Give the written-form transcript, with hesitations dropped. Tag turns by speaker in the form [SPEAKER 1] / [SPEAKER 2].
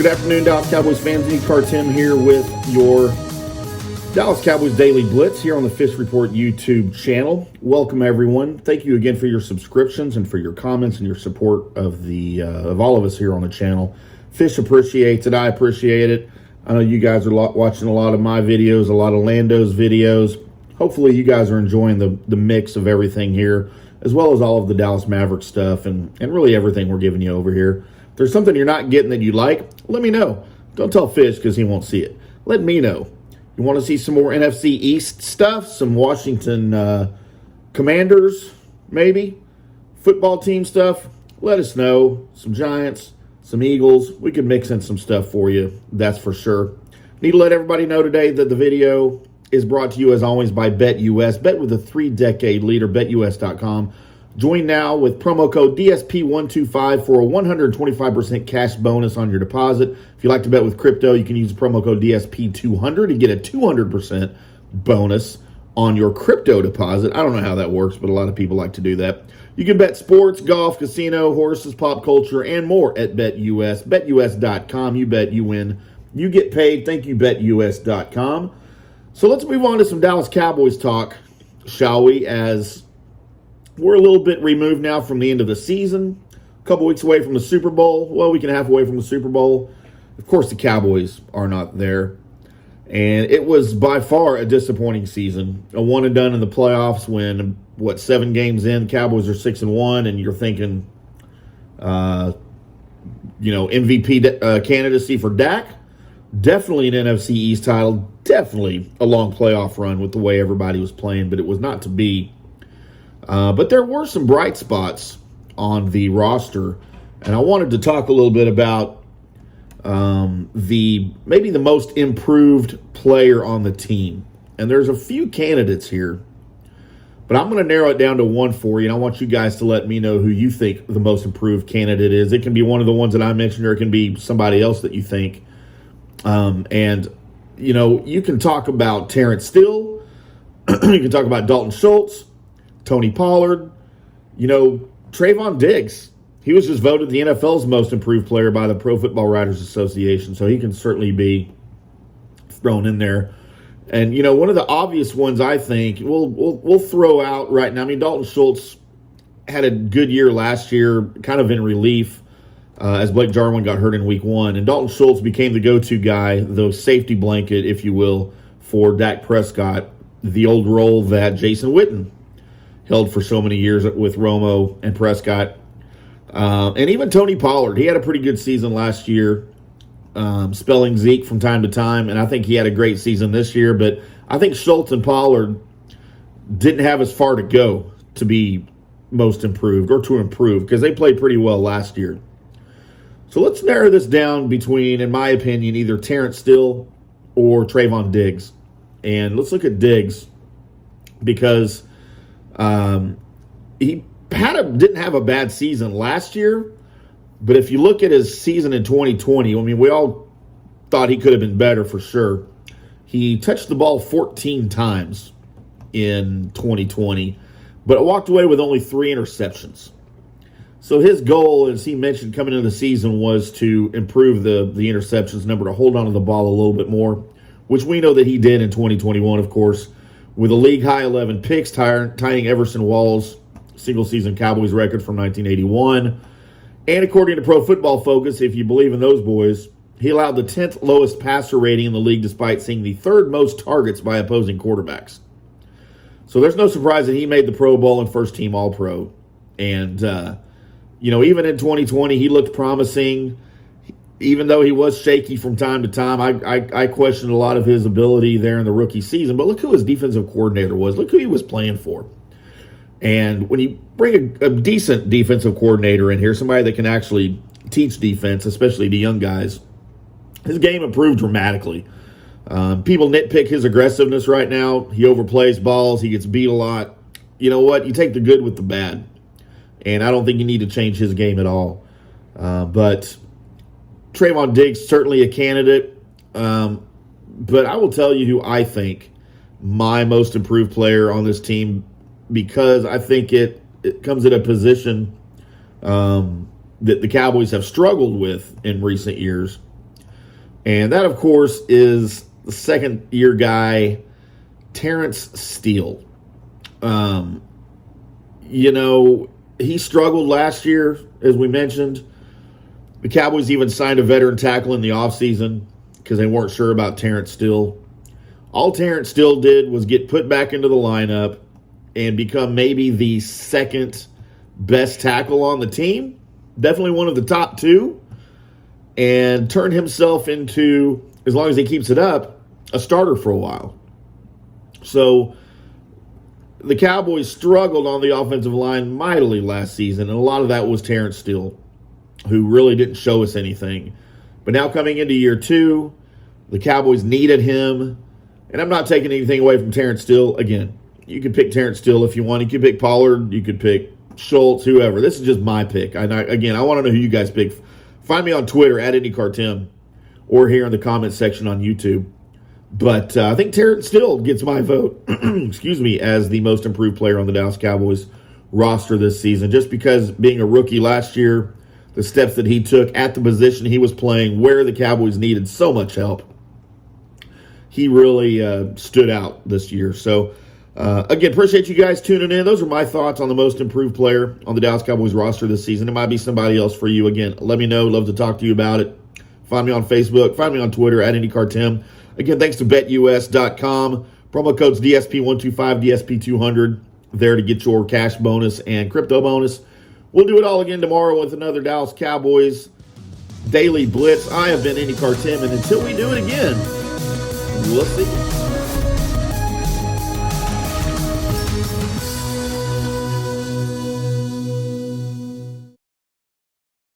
[SPEAKER 1] Good afternoon, Dallas Cowboys fans. Nick Tim here with your Dallas Cowboys Daily Blitz here on the Fish Report YouTube channel. Welcome, everyone. Thank you again for your subscriptions and for your comments and your support of all of us here on the channel. Fish appreciates it. I appreciate it. I know you guys are watching a lot of my videos, a lot of Lando's videos. Hopefully, you guys are enjoying the mix of everything here, as well as all of the Dallas Maverick stuff and really everything we're giving you over here. If there's something you're not getting that you like, let me know. Don't tell Fish because he won't see it. Let me know. You want to see some more NFC East stuff? Some Washington Commanders, maybe? Football team stuff? Let us know. Some Giants, some Eagles. We could mix in some stuff for you, that's for sure. Need to let everybody know today that the video is brought to you, as always, by BetUS. Bet with a 3-decade leader, BetUS.com. Join now with promo code DSP125 for a 125% cash bonus on your deposit. If you like to bet with crypto, you can use the promo code DSP200 and get a 200% bonus on your crypto deposit. I don't know how that works, but a lot of people like to do that. You can bet sports, golf, casino, horses, pop culture, and more at BetUS. BetUS.com. You bet, you win, you get paid. Thank you, BetUS.com. So let's move on to some Dallas Cowboys talk, shall we, as we're a little bit removed now from the end of the season, a couple weeks away from the Super Bowl. Well, we can half away from the Super Bowl. Of course, the Cowboys are not there. And it was by far a disappointing season. A one and done in the playoffs when, 7 games in, Cowboys are 6-1, and you're thinking, MVP candidacy for Dak. Definitely an NFC East title. Definitely a long playoff run with the way everybody was playing, but it was not to be. But there were some bright spots on the roster, and I wanted to talk a little bit about maybe the most improved player on the team. And there's a few candidates here, but I'm going to narrow it down to one for you, and I want you guys to let me know who you think the most improved candidate is. It can be one of the ones that I mentioned, or it can be somebody else that you think. You can talk about Terrence Steele. You can talk about Dalton Schultz, Tony Pollard, Trayvon Diggs. He was just voted the NFL's most improved player by the Pro Football Writers Association, so he can certainly be thrown in there. And, one of the obvious ones I think we'll throw out right now. I mean, Dalton Schultz had a good year last year, kind of in relief, as Blake Jarwin got hurt in week 1. And Dalton Schultz became the go-to guy, the safety blanket, if you will, for Dak Prescott, the old role that Jason Witten held for so many years with Romo and Prescott. And even Tony Pollard, he had a pretty good season last year, spelling Zeke from time to time, and I think he had a great season this year. But I think Schultz and Pollard didn't have as far to go to be most improved or to improve because they played pretty well last year. So let's narrow this down between, in my opinion, either Terrence Steele or Trayvon Diggs. And let's look at Diggs because he didn't have a bad season last year, but if you look at his season in 2020, I mean, we all thought he could have been better for sure. He touched the ball 14 times in 2020, but walked away with only 3 interceptions. So his goal, as he mentioned coming into the season, was to improve the interceptions number, to hold on to the ball a little bit more, which we know that he did in 2021, of course, with a league-high 11 picks, tying Everson Wall's single-season Cowboys record from 1981. And according to Pro Football Focus, if you believe in those boys, he allowed the 10th lowest passer rating in the league despite seeing the 3rd most targets by opposing quarterbacks. So there's no surprise that he made the Pro Bowl and first-team All-Pro. And, even in 2020, he looked promising. Even though he was shaky from time to time, I questioned a lot of his ability there in the rookie season. But look who his defensive coordinator was. Look who he was playing for. And when you bring a decent defensive coordinator in here, somebody that can actually teach defense, especially to young guys, his game improved dramatically. People nitpick his aggressiveness right now. He overplays balls. He gets beat a lot. You know what? You take the good with the bad. And I don't think you need to change his game at all. But Trayvon Diggs, certainly a candidate. But I will tell you who I think my most improved player on this team, because I think it comes at a position that the Cowboys have struggled with in recent years. And that, of course, is the second-year guy, Terrence Steele. He struggled last year, as we mentioned. The Cowboys even signed a veteran tackle in the offseason because they weren't sure about Terrence Steele. All Terrence Steele did was get put back into the lineup and become maybe the second best tackle on the team. Definitely one of the top two. And turn himself into, as long as he keeps it up, a starter for a while. So the Cowboys struggled on the offensive line mightily last season, and a lot of that was Terrence Steele, who really didn't show us anything. But now coming into year two, the Cowboys needed him, and I'm not taking anything away from Terrence Steele. Again, you could pick Terrence Steele if you want. You could pick Pollard. You could pick Schultz, whoever. This is just my pick. I want to know who you guys pick. Find me on Twitter, at IndyCarTim, or here in the comments section on YouTube. But I think Terrence Steele gets my vote, as the most improved player on the Dallas Cowboys roster this season, just because being a rookie last year, the steps that he took at the position he was playing, where the Cowboys needed so much help, he really stood out this year. So, again, appreciate you guys tuning in. Those are my thoughts on the most improved player on the Dallas Cowboys roster this season. It might be somebody else for you. Again, let me know. Love to talk to you about it. Find me on Facebook. Find me on Twitter, at IndyCarTim. Again, thanks to BetUS.com. Promo codes DSP125, DSP200 there to get your cash bonus and crypto bonus. We'll do it all again tomorrow with another Dallas Cowboys Daily Blitz. I have been IndyCarTim, and until we do it again, we'll see you.